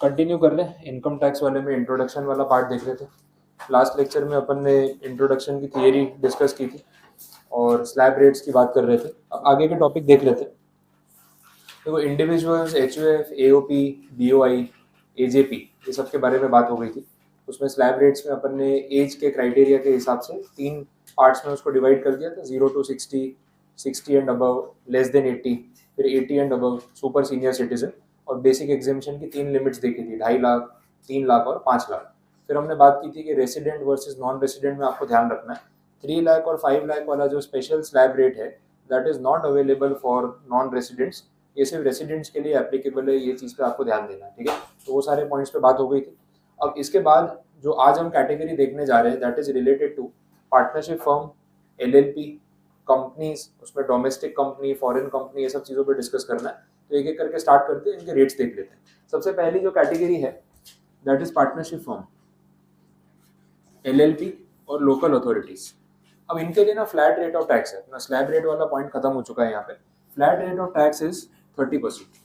Continue कर रहे हैं इनकम टैक्स वाले में, इंट्रोडक्शन वाला पार्ट देख रहे थे। लास्ट लेक्चर में अपन ने इंट्रोडक्शन की थियरी डिस्कस की थी और स्लैब रेट्स की बात कर रहे थे। आगे के टॉपिक देख रहे थे। तो individuals, HUF, AOP, BOI, AJP, ये सब के बारे में बात हो गई थी। उसमें स्लैब रेट्स में अपन ने एज के क्राइटेरिया के हिसाब से 3 पार्ट्स में उसको डिवाइड कर दिया था, 0 to 60, 60 and above, less than 80, फिर 80 and above, super senior citizen, और बेसिक एग्जेम्पशन की 3 लिमिट्स देखी थी, 2.5 लाख, 3 लाख और 5 लाख। फिर हमने बात की थी कि रेसिडेंट वर्सेस नॉन रेसिडेंट में आपको ध्यान रखना है। 3 लाख और 5 लाख वाला जो स्पेशल स्लैब रेट है, that is not available for non residents, ये सिर्फ रेसिडेंट्स के लिए एप्लीकेबल है। ये चीज़ पे आपको ध्यान देना है, ठीक है। तो वो सारे पॉइंट्स पे बात हो गई थी। अब इसके बाद जो आज हम कैटेगरी देखने जा रहे हैं, that is related to partnership firm, LLP, companies, उसमें डोमेस्टिक कंपनी, फॉरेन कंपनी, ये सब चीज़ों पे डिस्कस करना है। तो एक एक करके स्टार्ट करते हैं, इनके रेट्स देख लेते हैं। सबसे पहली जो कैटेगरी है that is partnership firm, LLP और लोकल अथॉरिटीज। अब इनके लिए ना फ्लैट रेट ऑफ टैक्स है, ना स्लैब रेट वाला पॉइंट खत्म हो चुका है यहाँ पे। Flat rate of tax is 30%।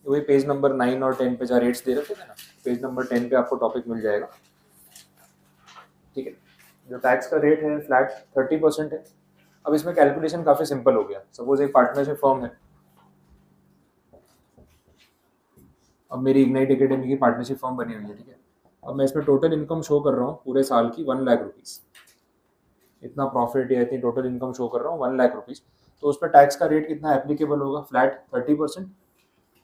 वही पेज नंबर 9 और 10 पे जहाँ रेट्स दे रखे थे ना, पेज नंबर 10 पे आपको टॉपिक मिल जाएगा, ठीक है। जो टैक्स का रेट है फ्लैट 30% है। अब इसमें कैलकुलेशन काफ़ी सिंपल हो गया। सपोज एक पार्टनरशिप फर्म है, अब मेरी इग्नाइट एकेडमी की पार्टनरशिप फर्म बनी हुई है, ठीक है। अब मैं इसमें टोटल इनकम शो कर रहा हूँ पूरे साल की 1 लाख रुपीज़, इतना प्रॉफिट या इतनी टोटल इनकम शो कर रहा हूँ 1 लाख रुपीज़। तो उस पर टैक्स का रेट कितना एप्लीकेबल होगा, फ्लैट 30%।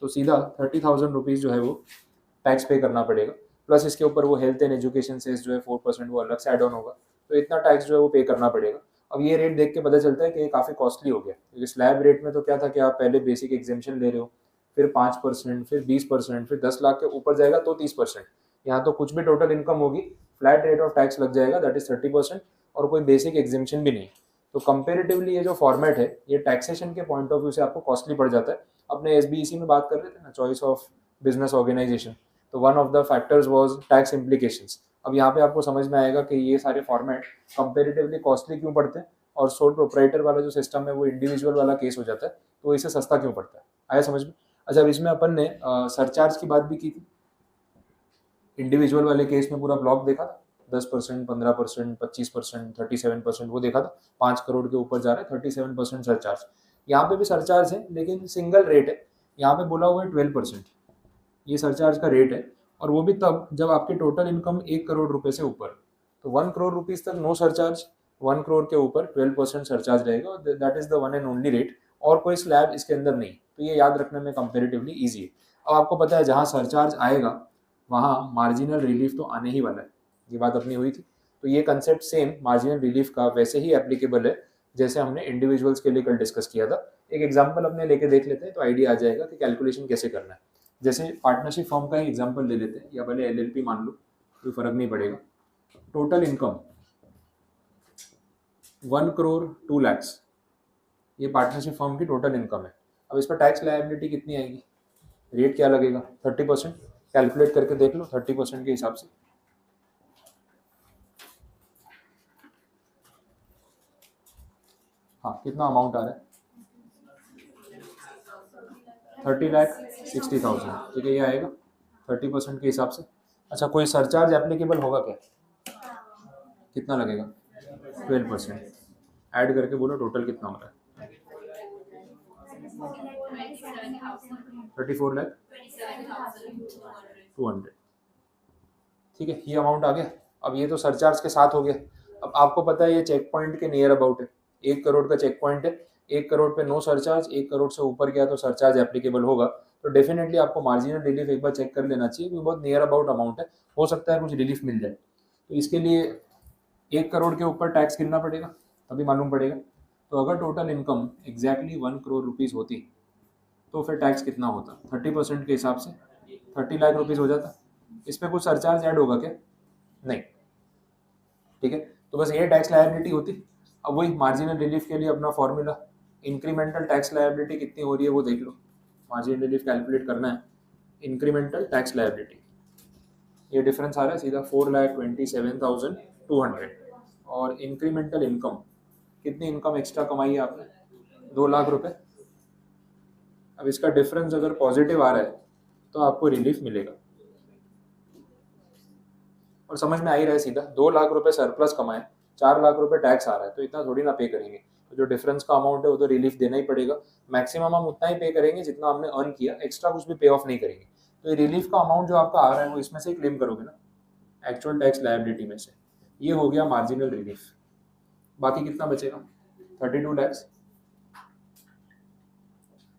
तो सीधा 30,000 रुपीज़ जो है वो टैक्स पे करना पड़ेगा। प्लस इसके ऊपर वो हेल्थ एंड एजुकेशन सेस जो है 4% वो अलग से एड ऑन होगा। तो इतना टैक्स जो है वो पे करना पड़ेगा। अब ये रेट देख के पता चलता है कि ये काफ़ी कॉस्टली हो गया, क्योंकि स्लैब रेट में तो क्या था कि आप पहले बेसिक एग्जेम्पशन ले रहे हो, फिर 5%, फिर 20%, फिर 10 लाख के ऊपर जाएगा तो 30%। यहाँ तो कुछ भी टोटल इनकम होगी, फ्लैट रेट ऑफ टैक्स लग जाएगा, दैट इज 30%, और कोई बेसिक एग्जेम्पशन भी नहीं। तो कंपेरेटिवली ये जो फॉर्मेट है, ये टैक्सेशन के पॉइंट ऑफ व्यू से आपको कॉस्टली पड़ जाता है। अपने एसबीईसी में बात कर रहे थे ना, चॉइस ऑफ बिजनेस ऑर्गेनाइजेशन, तो one of the factors was tax implications. अब यहाँ पे आपको समझ में आएगा कि ये सारे फॉर्मेट कंपेरेटिवली कॉस्टली क्यों पड़ते हैं, और सोल प्रोप्राइटर वाला जो सिस्टम है वो इंडिविजुअल वाला केस हो जाता है, तो इसे सस्ता क्यों पड़ता है। आया समझ में। अच्छा, अब इसमें अपन ने सरचार्ज की बात भी की थी। इंडिविजुअल वाले केस में पूरा ब्लॉक देखा था, 10%, 15%, 25%, 37%, वो देखा था। 5 करोड़ के ऊपर जा रहा है 37% सरचार्ज। यहाँ पे भी सरचार्ज है, लेकिन सिंगल रेट है। यहाँ पे बोला हुआ है 12%, ये सरचार्ज का रेट है। और वो भी तब जब आपकी टोटल इनकम 1 करोड़ रुपए से ऊपर। तो 1 करोड़ रुपीज तक नो सरचार्ज, 1 करोड़ के ऊपर 12% सरचार्ज रहेगा, that is the one and only rate, और कोई स्लैब इसके अंदर नहीं। तो ये याद रखने में कंपेरेटिवली ईजी है। अब आपको पता है जहाँ सरचार्ज आएगा वहाँ मार्जिनल रिलीफ तो आने ही वाला है, ये बात अपनी हुई थी। तो ये कंसेप्ट सेम मार्जिनल रिलीफ का वैसे ही एप्लीकेबल है जैसे हमने इंडिविजुअल्स के लिए कल डिस्कस किया था। एक एग्जांपल अपने लेके देख लेते हैं तो आइडिया आ जाएगा कि कैलकुलेशन कैसे करना है। जैसे पार्टनरशिप फर्म का ही एग्जांपल ले लेते हैं, या भले एलएलपी मान लो, कोई फर्क नहीं पड़ेगा। टोटल इनकम 1 करोड़ 2 लैक्स, ये पार्टनरशिप फर्म की टोटल इनकम है। अब इस पर टैक्स लायबिलिटी कितनी आएगी, रेट क्या लगेगा, 30%। कैलकुलेट करके देख लो 30% के हिसाब से। हाँ, कितना अमाउंट आ रहा है, 30,60,000, ठीक है, ये आएगा 30% के हिसाब से। अच्छा, कोई सरचार्ज एप्लीकेबल होगा क्या, कितना लगेगा, 12%। ऐड करके बोलो टोटल कितना हो रहा है, 34,200, ठीक है, ये अमाउंट आ गया। अब ये तो सरचार्ज के साथ हो गया। अब आपको पता है ये चेक पॉइंट के नियर अबाउट है, 1 करोड़ का चेक पॉइंट है। 1 करोड़ पे नो सरचार्ज, 1 करोड़ से ऊपर गया तो सरचार्ज एप्लीकेबल होगा। तो डेफिनेटली आपको मार्जिनल रिलीफ एक बार चेक कर लेना चाहिए, क्योंकि बहुत नियर अबाउट अमाउंट है, हो सकता है कुछ रिलीफ मिल जाए। तो इसके लिए 1 करोड़ के ऊपर टैक्स गिनना पड़ेगा, तभी मालूम पड़ेगा। तो अगर total income exactly 1 crore rupees होती तो फिर टैक्स कितना होता, 30% के हिसाब से 30 लाख रुपीज़ हो जाता। इस पर कुछ सरचार्ज ऐड होगा क्या, नहीं, ठीक है। तो बस ये टैक्स लायबिलिटी होती। अब वही मार्जिनल रिलीफ के लिए अपना फॉर्मूला, इंक्रीमेंटल टैक्स लायबिलिटी कितनी हो रही है वो देख लो। मार्जिनल रिलीफ कैलकुलेट करना है, इंक्रीमेंटल टैक्स लायबिलिटी, ये डिफरेंस आ रहा है सीधा 4,27,200। और इंक्रीमेंटल इनकम, कितनी इनकम एक्स्ट्रा कमाई है आपने, 2 लाख रुपए। अब इसका डिफरेंस अगर पॉजिटिव आ रहा है तो आपको रिलीफ मिलेगा। और समझ में आ ही रहा है सीधा, 2 लाख रुपए सरप्लस कमाए, 4 लाख रुपए टैक्स आ रहा है, तो इतना थोड़ी ना पे करेंगे। तो जो डिफरेंस का अमाउंट है वो तो रिलीफ देना ही पड़ेगा। मैक्सिमम हम उतना ही पे करेंगे जितना हमने अर्न किया, एक्स्ट्रा कुछ भी पे ऑफ नहीं करेंगे। तो ये रिलीफ का अमाउंट जो आपका आ रहा है वो इसमें से क्लेम करोगे ना, एक्चुअल टैक्स लायबिलिटी में से। ये हो गया मार्जिनल रिलीफ। बाकी कितना बचेगा, 32 लैक्स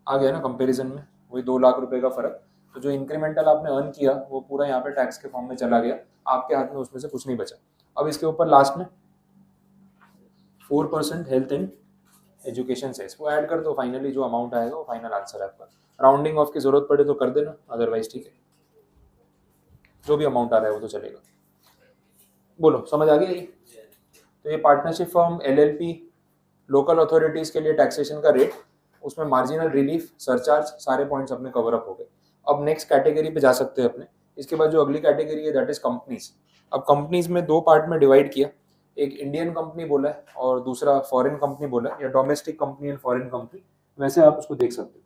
आ गया ना कंपैरिजन में, वही 2 लाख रुपए का फर्क। तो जो इंक्रीमेंटल आपने अर्न किया वो पूरा यहाँ पे टैक्स के फॉर्म में चला गया, आपके हाथ में उसमें से कुछ नहीं बचा। अब इसके ऊपर लास्ट में 4% हेल्थ एंड एजुकेशन सेस वो ऐड कर दो, फाइनली जो अमाउंट आएगा वो फाइनल आंसर है आपका। राउंडिंग ऑफ की जरूरत पड़े तो कर देना, अदरवाइज ठीक है, जो भी अमाउंट आ रहा है वो तो चलेगा। बोलो समझ आ गया ये? तो ये partnership firm, LLP, local authorities के लिए टैक्सेशन का रेट, उसमें मार्जिनल रिलीफ, सरचार्ज, सारे पॉइंट्स अपने कवर अप हो गए। अब नेक्स्ट कैटेगरी पे जा सकते हैं अपने। इसके बाद जो अगली कैटेगरी है दैट इज कंपनीज। अब कंपनीज में 2 पार्ट में डिवाइड किया, एक इंडियन कंपनी बोला है और दूसरा फॉरेन कंपनी बोला है, या domestic company and foreign company, वैसे आप उसको देख सकते हो।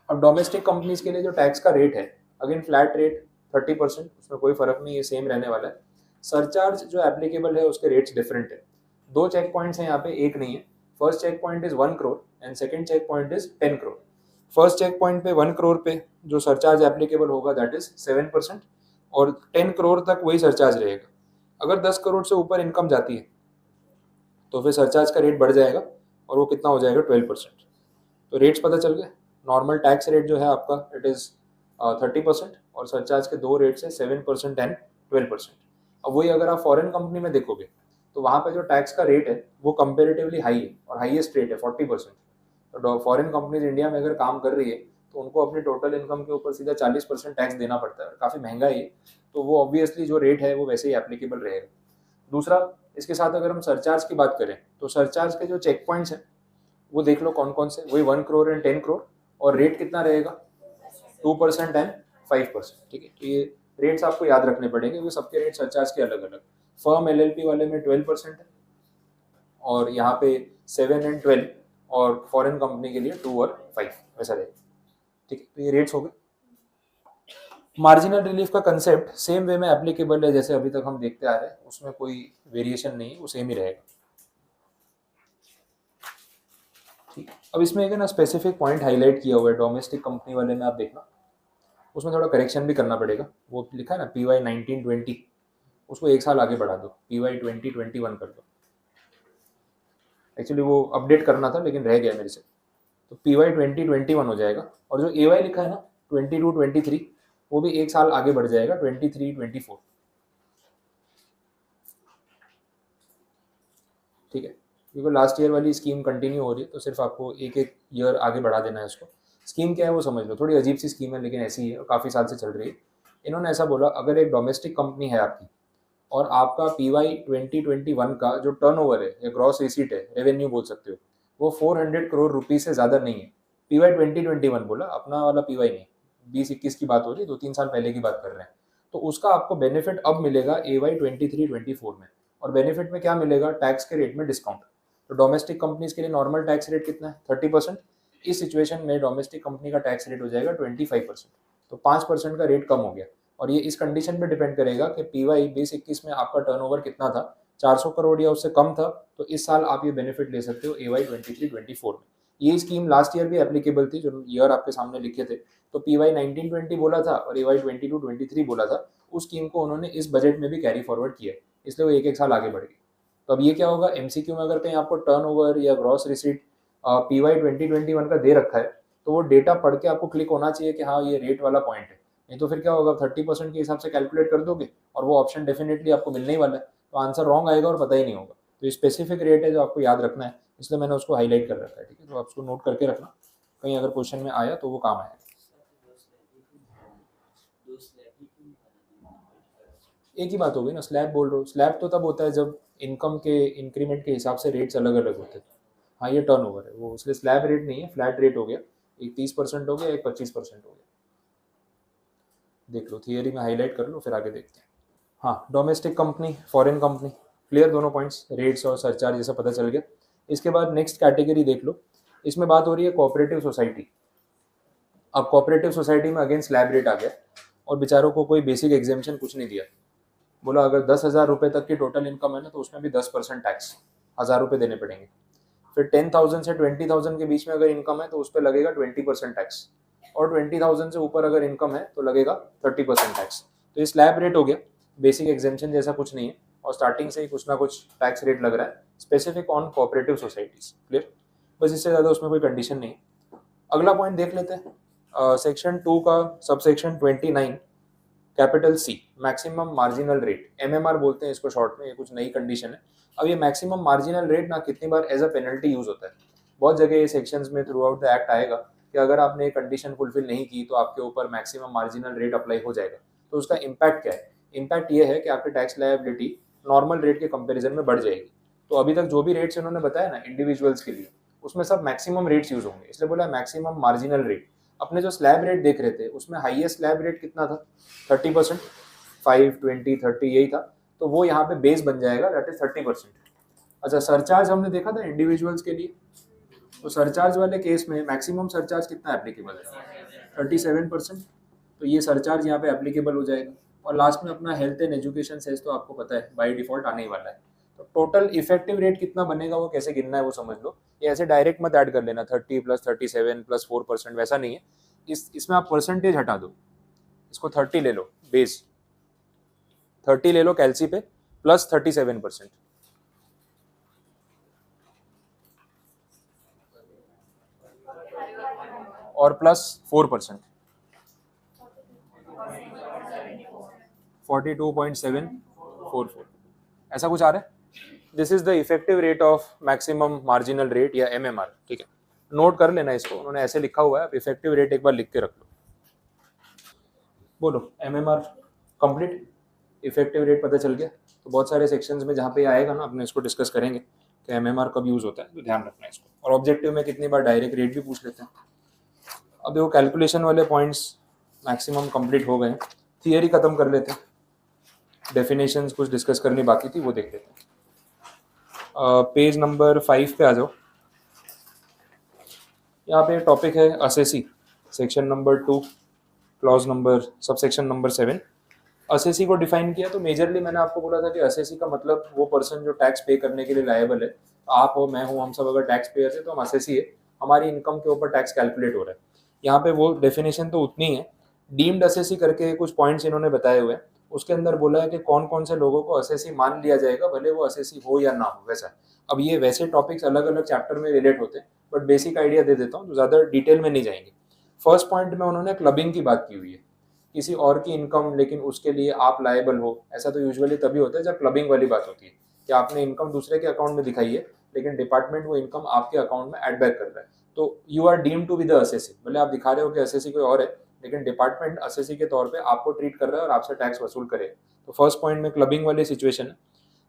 अब डोमेस्टिक कंपनीज के लिए जो टैक्स का रेट है, अगेन फ्लैट रेट 30%, उसमें कोई फर्क नहीं है, सेम रहने वाला है। सरचार्ज जो एप्लीकेबल है उसके रेट्स डिफरेंट है। 2 चेक पॉइंट्स हैं यहाँ पे, एक नहीं है। First check point is 1 crore and second check point is 10 crore. First check point पे 1 करोड़ पे जो सरचार्ज एप्लीकेबल होगा दैट इज 7%, और 10 करोड़ तक वही सरचार्ज रहेगा। अगर 10 करोड़ से ऊपर इनकम जाती है तो फिर सरचार्ज का रेट बढ़ जाएगा, और वो कितना हो जाएगा, 12%। तो रेट्स पता चल गए। नॉर्मल टैक्स रेट जो है आपका इट इज 30%, और सरचार्ज के 2 रेट्स है 7% एंड 12%। अब वही अगर आप फॉरेन कंपनी में देखोगे तो वहाँ पे जो टैक्स का रेट है वो कंपेरेटिवली हाई है, और हाईएस्ट रेट है 40%। तो फॉरेन कंपनीज इंडिया में अगर काम कर रही है तो उनको अपनी टोटल इनकम के ऊपर सीधा 40% टैक्स देना पड़ता है, काफ़ी महंगा है। तो वो ऑब्वियसली जो रेट है वो वैसे ही एप्लीकेबल रहेगा। दूसरा, इसके साथ अगर हम सरचार्ज की बात करें तो सरचार्ज के जो चेक पॉइंट्स हैं वो देख लो कौन कौन से, वही 1 करोड़ एंड 10 करोड़, और रेट कितना रहेगा, 2% एंड 5%। ठीक है, तो ये रेट्स आपको याद रखने पड़ेंगे क्योंकि सबके रेट सरचार्ज के अलग अलग। फर्म एलएलपी वाले में 12% है, और यहाँ पे 7 एंड 12, और फॉरेन कंपनी के लिए 2 और 5 वैसा रहेगा। ठीक है, तो ये रेट्स हो गए। मार्जिनल रिलीफ का कंसेप्ट सेम वे में एप्लीकेबल है जैसे अभी तक हम देखते आ रहे हैं, उसमें कोई वेरिएशन नहीं है, वो सेम ही रहेगा। ठीक, अब इसमें एक है ना स्पेसिफिक पॉइंट हाईलाइट किया हुआ है डोमेस्टिक कंपनी वाले में, आप देखना उसमें थोड़ा करेक्शन भी करना पड़ेगा। वो लिखा है ना PY 1920, उसको 1 साल आगे बढ़ा दो, PY 2021 कर दो। एक्चुअली वो अपडेट करना था लेकिन रह गया मेरे से, तो PY 2021 हो जाएगा। और जो AY लिखा है ना 22-23, वो भी 1 साल आगे बढ़ जाएगा, 23-24। ठीक है, क्योंकि लास्ट ईयर वाली स्कीम कंटिन्यू हो रही है तो सिर्फ आपको एक एक ईयर आगे बढ़ा देना है उसको। स्कीम क्या है वो समझ लो, थोड़ी अजीब सी स्कीम है लेकिन ऐसी ही है और काफ़ी साल से चल रही है। इन्होंने ऐसा बोला, अगर एक डोमेस्टिक कंपनी है आपकी और आपका PY 2021 का जो टर्नओवर है या ग्रॉस रिसीट है, रेवेन्यू बोल सकते हो, वो 400 करोड़ रुपीज से ज़्यादा नहीं है। PY 2021 बोला, अपना वाला PY नहीं, 20-21 की बात हो रही है, 2-3 साल पहले की बात कर रहे हैं। तो उसका आपको बेनिफिट अब मिलेगा AY 23-24 में। और बेनिफिट में क्या मिलेगा, टैक्स के रेट में डिस्काउंट। तो डोमेस्टिक कंपनीज के लिए नॉर्मल टैक्स रेट कितना है, 30%। इस सिचुएशन में डोमेस्टिक कंपनी का टैक्स रेट हो जाएगा 25%। तो 5% का रेट कम हो गया। और ये इस कंडीशन पे डिपेंड करेगा कि PY 2021 में आपका टर्नओवर कितना था, 400 करोड़ या उससे कम था, तो इस साल आप ये बेनिफिट ले सकते हो AY 23-24 में। ये स्कीम लास्ट ईयर भी एप्लीकेबल थी, जो ईयर आपके सामने लिखे थे। तो PY 1920 बोला था और AY 22-23 बोला था, उस स्कीम को उन्होंने इस बजट में भी कैरी फॉरवर्ड किया, इसलिए वो एक एक साल आगे बढ़ गई। तो अब ये क्या होगा, MCQ में अगर कहीं आपको टर्नओवर या ग्रॉस रिसीट PY 2021 का दे रखा है तो वो डेटा पढ़ के आपको क्लिक होना चाहिए कि हाँ ये रेट वाला पॉइंट है। नहीं तो फिर क्या होगा, 30% के हिसाब से कैलकुलेट कर दोगे और वो ऑप्शन डेफिनेटली आपको मिलने ही वाला है, तो आंसर रॉन्ग आएगा और पता ही नहीं होगा। तो ये स्पेसिफिक रेट है जो आपको याद रखना है, इसलिए मैंने उसको हाईलाइट कर रखा है। ठीक है, तो आप उसको नोट करके रखना, कहीं अगर क्वेश्चन में आया तो वो काम आएगा। एक ही बात हो गई ना, स्लैब बोल रहे हो, स्लैब तो तब होता है जब इनकम के इंक्रीमेंट के हिसाब से रेट्स अलग अलग होते हैं। हाँ ये टर्नओवर है वो, इसलिए स्लैब रेट नहीं है, फ्लैट रेट हो गया। एक 30% हो गया, एक 25% हो गया। देख लो, थियरी में हाईलाइट कर लो, फिर आगे देखते हैं। हाँ, domestic company, foreign company, clear दोनों पॉइंट्स, रेट्स और सरचार्ज जैसा पता चल गया। इसके बाद नेक्स्ट कैटेगरी देख लो, इसमें बात हो रही है कोऑपरेटिव सोसाइटी। अब कोऑपरेटिव सोसाइटी में अगेन स्लैब रेट आ गया, और बेचारों को कोई बेसिक एग्जेम्पशन कुछ नहीं दिया। बोला अगर 10,000 रुपये तक की टोटल इनकम है ना तो उसमें भी 10% टैक्स, 1,000 रुपये देने पड़ेंगे। फिर 10,000 से 20,000 के बीच में अगर इनकम है तो उस पर लगेगा 20% टैक्स, और 20,000 से ऊपर अगर इनकम है तो लगेगा 30% टैक्स। तो ये स्लैब रेट हो गया, बेसिक एग्जेम्पशन जैसा कुछ नहीं है, और स्टार्टिंग से ही कुछ ना कुछ टैक्स रेट लग रहा है, specific on cooperative societies. Clear? बस इससे ज़्यादा उसमें कोई कंडीशन नहीं है। अगला पॉइंट देख लेते हैं, सेक्शन 2 का sub section 29 capital C, maximum marginal rate, MMR बोलते हैं इसको शॉर्ट में। ये कुछ नई कंडीशन है। अब ये मैक्सिमम मार्जिनल रेट ना कितनी बार एज अ पेनल्टी यूज होता है। बहुत जगह ये सेक्शंस में थ्रू आउट द एक्ट आएगा कि अगर आपने ये कंडीशन फुलफिल नहीं की तो आपके ऊपर मैक्सिमम मार्जिनल रेट अप्लाई हो जाएगा। तो उसका इम्पैक्ट क्या है? इम्पैक्ट ये है कि आपकी टैक्स लायबिलिटी नॉर्मल रेट के कंपेरिजन में बढ़ जाएगी। तो अभी तक जो भी रेट्स इन्होंने बताया ना इंडिविजुअल्स के लिए, उसमें सब मैक्सिमम रेट्स यूज होंगे, इसलिए बोला मैक्सिमम मार्जिनल रेट। अपने जो स्लैब रेट देख रहे थे उसमें हाईएस्ट स्लैब रेट कितना था? 30%, 5, 20, 30 यही था। तो वो यहाँ पे बेस बन जाएगा, दैट इज 30%। अच्छा, सरचार्ज हमने देखा था इंडिविजुअल्स के लिए, तो सरचार्ज वाले केस में मैक्सिमम सरचार्ज कितना एप्लीकेबल है? 37%। तो ये सरचार्ज यहाँ पे एप्लीकेबल हो जाएगा। और लास्ट में अपना हेल्थ एंड एजुकेशन सेस तो आपको पता है बाय डिफॉल्ट आने ही वाला है। तो टोटल इफेक्टिव रेट कितना बनेगा वो कैसे गिनना है वो समझ लो। ये ऐसे डायरेक्ट मत ऐड कर लेना 30 + 37 + 4%, वैसा नहीं है। इसमें आप परसेंटेज हटा दो, इसको 30 ले लो, बेस 30 ले लो कैलसी पे, प्लस 37% और प्लस 4%, 42.744, ऐसा कुछ आ रहा है। This is the effective rate of maximum marginal rate या एमएमआर। ठीक है, नोट कर लेना इसको, उन्होंने ऐसे लिखा हुआ है, आप इफेक्टिव रेट एक बार लिख के रख लो। बोलो एमएमआर कंप्लीट, इफेक्टिव रेट पता चल गया। तो बहुत सारे सेक्शंस में जहाँ पे आएगा ना अपने इसको डिस्कस करेंगे कि एमएमआर कब यूज होता है, तो ध्यान रखना इसको। और ऑब्जेक्टिव में कितनी बार डायरेक्ट रेट भी पूछ लेते हैं। अब देखो कैलकुलेशन वाले पॉइंट्स मैक्सिमम कंप्लीट हो गए, थियरी खत्म कर लेते हैं, डेफिनेशंस कुछ डिस्कस करनी बाकी थी वो देख लेते हैं। पेज नंबर 5 पे आ जाओ। यहाँ पे टॉपिक है assessee, section number 2, clause number, sub section number 7। Assessee को डिफाइन किया तो मेजरली मैंने आपको बोला था कि असेसी का मतलब वो पर्सन जो टैक्स पे करने के लिए लायबल है। आप हो, मैं हूँ, हम सब अगर टैक्स पेयर है तो हम असेसी है, हमारी इनकम के ऊपर टैक्स कैलकुलेट हो रहा है। यहाँ पे वो डेफिनेशन तो उतनी है। डीम्ड असेसी करके कुछ पॉइंट्स इन्होंने बताए हुए हैं, उसके अंदर बोला है कि कौन कौन से लोगों को असेसी मान लिया जाएगा, भले वो असेसी हो या ना हो। वैसा अब ये वैसे टॉपिक्स अलग अलग चैप्टर में रिलेट होते हैं, बट बेसिक आइडिया दे देता हूँ, तो ज़्यादा डिटेल में नहीं जाएंगे। फर्स्ट पॉइंट में उन्होंने क्लबिंग की बात की हुई है, किसी और की इनकम लेकिन उसके लिए आप लायबल हो। ऐसा तो यूजुअली तभी होता है जब क्लबिंग वाली बात होती है कि आपने इनकम दूसरे के अकाउंट में दिखाई है लेकिन डिपार्टमेंट वो इनकम आपके अकाउंट में एड बैक कर रहा है, तो you are deemed to be the assessee. भले आप दिखा रहे हो कि असेसी कोई और है, लेकिन डिपार्टमेंट असेसी के तौर पे आपको ट्रीट कर रहा है और आपसे टैक्स वसूल करे। तो फर्स्ट पॉइंट में क्लबिंग वाली सिचुएशन है।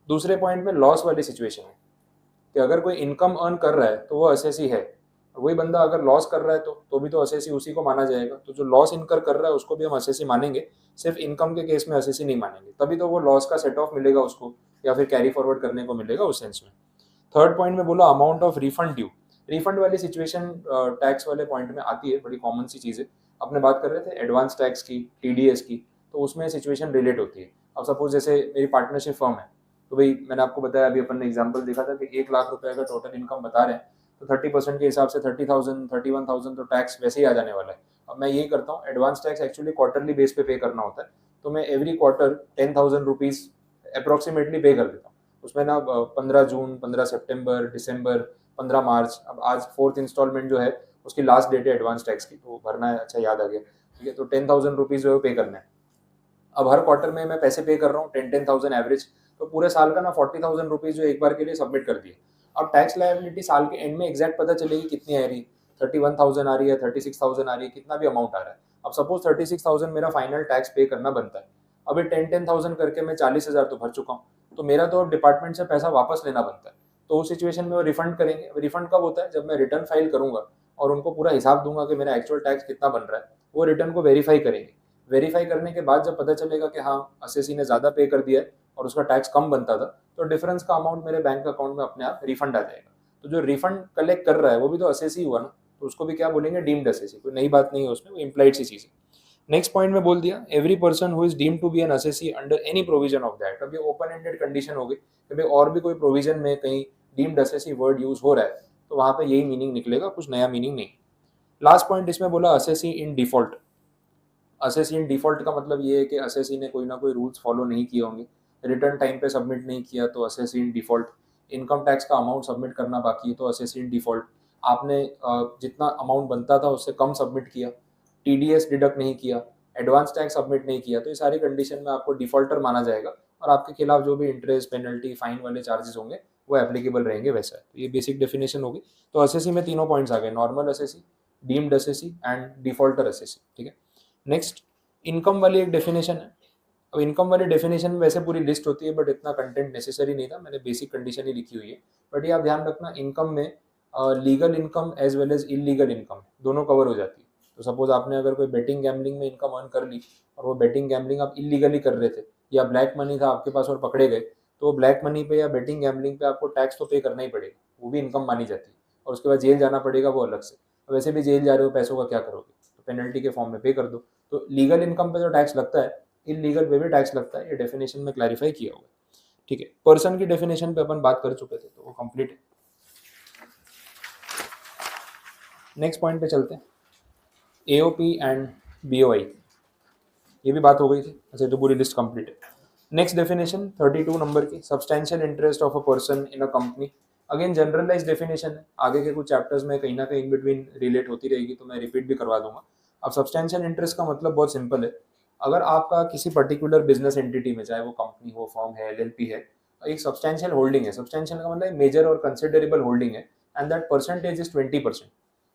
दूसरे पॉइंट में लॉस वाली सिचुएशन है कि अगर कोई इनकम अर्न कर रहा है तो वो असेसी है, वही बंदा अगर लॉस कर रहा है तो भी तो असेसी उसी को माना जाएगा। तो जो लॉस इनकर कर रहा है उसको भी हम असेसी मानेंगे, सिर्फ इनकम के केस में असेसी नहीं मानेंगे, तभी तो वो लॉस का सेट ऑफ मिलेगा उसको, या फिर कैरी फॉरवर्ड करने को मिलेगा उस सेंस में। थर्ड पॉइंट में बोला amount of refund due. Refund वाली सिचुएशन टैक्स वाले पॉइंट में आती है, बड़ी कॉमन सी चीज़ है। अपने बात कर रहे थे एडवांस टैक्स की, टीडीएस की, तो उसमें सिचुएशन रिलेट होती है। अब सपोज जैसे मेरी पार्टनरशिप फर्म है, तो भाई मैंने आपको बताया, अभी अपन ने एग्जाम्पल देखा था कि 1 लाख रुपए का टोटल इनकम बता रहे हैं, तो 30% के हिसाब से 30,000, 31,000 तो टैक्स वैसे ही आ जाने वाला है। अब मैं यही करता हूँ, advance tax actually quarterly base पे करना होता है, तो मैं एवरी क्वार्टर 10,000 रुपीज़ अप्रोक्सीमेटली पे कर देता हूँ। उसमें ना 15 जून, 15 सितंबर, दिसंबर, 15 मार्च, अब आज 4th इंस्टॉलमेंट जो है उसकी लास्ट डेट है एडवांस टैक्स की, तो भरना है। अच्छा याद आ गया, ठीक है। तो 10,000 रुपीज़ जो है पे करना है। अब हर क्वार्टर में मैं पैसे पे कर रहा हूँ 10,000 एवरेज, तो पूरे साल का ना 40,000 रुपीज़ जो एक बार के लिए सबमिट कर दिए। अब टैक्स लायबिलिटी साल के एंड में एग्जैक्ट पता चलेगी कितनी आ रही, 31,000 आ रही है, 36,000 आ रही है, कितना भी अमाउंट आ रहा है। अब सपोज 36,000 मेरा फाइनल टैक्स पे करना बनता है, अभी 10,000 करके मैं 40,000 तो भर चुका हूँ, तो मेरा तो अब डिपार्टमेंट से पैसा वापस लेना बनता है। तो उस सिचुएशन में वो रिफंड करेंगे। रिफंड कब होता है? जब मैं रिटर्न फाइल करूंगा और उनको पूरा हिसाब दूंगा कि मेरा एक्चुअल टैक्स कितना बन रहा है, वो रिटर्न को वेरीफाई करेंगे। वेरीफाई करने के बाद जब पता चलेगा कि हाँ असेसी ने ज़्यादा पे कर दिया है और उसका टैक्स कम बनता था, तो डिफरेंस का अमाउंट मेरे बैंक अकाउंट में अपने आप रिफंड आ जाएगा। तो जो रिफंड कलेक्ट कर रहा है वो भी तो असेसी हुआ ना, तो उसको भी क्या बोलेंगे? Deemed assessee. कोई नई बात नहीं है उसमें, वो इम्प्लाइड सी चीज़ है। नेक्स्ट पॉइंट में बोल दिया every person who is deemed to be an assessee under any provision of that. अब ये ओपन एंडेड कंडीशन हो गई कि भाई और भी कोई प्रोविजन में कहीं डीम्ड असेसी वर्ड यूज हो रहा है तो वहां पे यही मीनिंग निकलेगा, कुछ नया मीनिंग नहीं। लास्ट पॉइंट इसमें बोला assessee in default. Assessee in default का मतलब ये है कि असेसी ने कोई ना कोई रूल्स फॉलो नहीं किए होंगे, रिटर्न टाइम पे सबमिट नहीं किया तो assessee in default, income tax का अमाउंट सबमिट करना बाकी है तो असेसी इन डिफॉल्ट, आपने जितना अमाउंट बनता था उससे कम सबमिट किया, टीडीएस डिडक्ट नहीं किया, एडवांस टैक्स सबमिट नहीं किया, तो ये सारी कंडीशन में आपको डिफॉल्टर माना जाएगा और आपके खिलाफ जो भी इंटरेस्ट, पेनल्टी, फाइन वाले चार्जेस होंगे वो एप्लीकेबल रहेंगे। वैसा है, तो ये बेसिक डेफिनेशन होगी। तो असेसी में तीनों पॉइंट्स आ गए, normal assessee, deemed assessee and defaulter assessee. ठीक है, नेक्स्ट इनकम वाली एक डेफिनेशन है। अब इनकम वाली डेफिनेशन में वैसे पूरी लिस्ट होती है बट इतना कंटेंट नेसेसरी नहीं था, मैंने बेसिक कंडीशन ही लिखी हुई है। बट ये आप ध्यान रखना, इनकम में legal income as well as illegal income दोनों कवर हो जाती है। तो सपोज आपने अगर कोई बेटिंग गैम्बलिंग में इनकम अर्न कर ली और वो बेटिंग गैम्बलिंग आप इलीगली कर रहे थे या ब्लैक मनी था आपके पास और पकड़े गए, तो वो ब्लैक मनी पे या बेटिंग गैम्बलिंग पे आपको टैक्स तो पे करना ही पड़ेगा, वो भी इनकम मानी जाती है। और उसके बाद जेल जाना पड़ेगा, वो अलग से। वैसे भी जेल जा रहे हो, पैसों का क्या करोगे, तो पेनल्टी के फॉर्म में पे कर दो। तो लीगल इनकम पे जो टैक्स लगता है, इलीगल पे भी टैक्स लगता है, ये डेफिनेशन में क्लैरिफाई किया हुआ है। ठीक है, पर्सन की डेफिनेशन पे अपन बात कर चुके थे तो वो कंप्लीट है। नेक्स्ट पॉइंट पे चलते हैं, एओपी एंड बीओआई, ये भी बात हो गई थी। अच्छा, तो पूरी लिस्ट कंप्लीट है। नेक्स्ट डेफिनेशन 32 नंबर की, substantial interest of a person in a company. Again generalise definition है, आगे के कुछ चैप्टर्स में कहीं ना कहीं इन बिटवीन रिलेट होती रहेगी तो मैं रिपीट भी करवा दूंगा। अब सब्सटेंशियल इंटरेस्ट का मतलब बहुत सिंपल है, अगर आपका किसी पर्टिकुलर बिजनेस एंटिटी में, चाहे वो कंपनी हो, फर्म है, एलएलपी है, एक सब्सटेंशियल होल्डिंग है, सब्सटेंशियल का मतलब मेजर और कंसिडरेबल होल्डिंग है एंड दैट परसेंटेज इज 20%,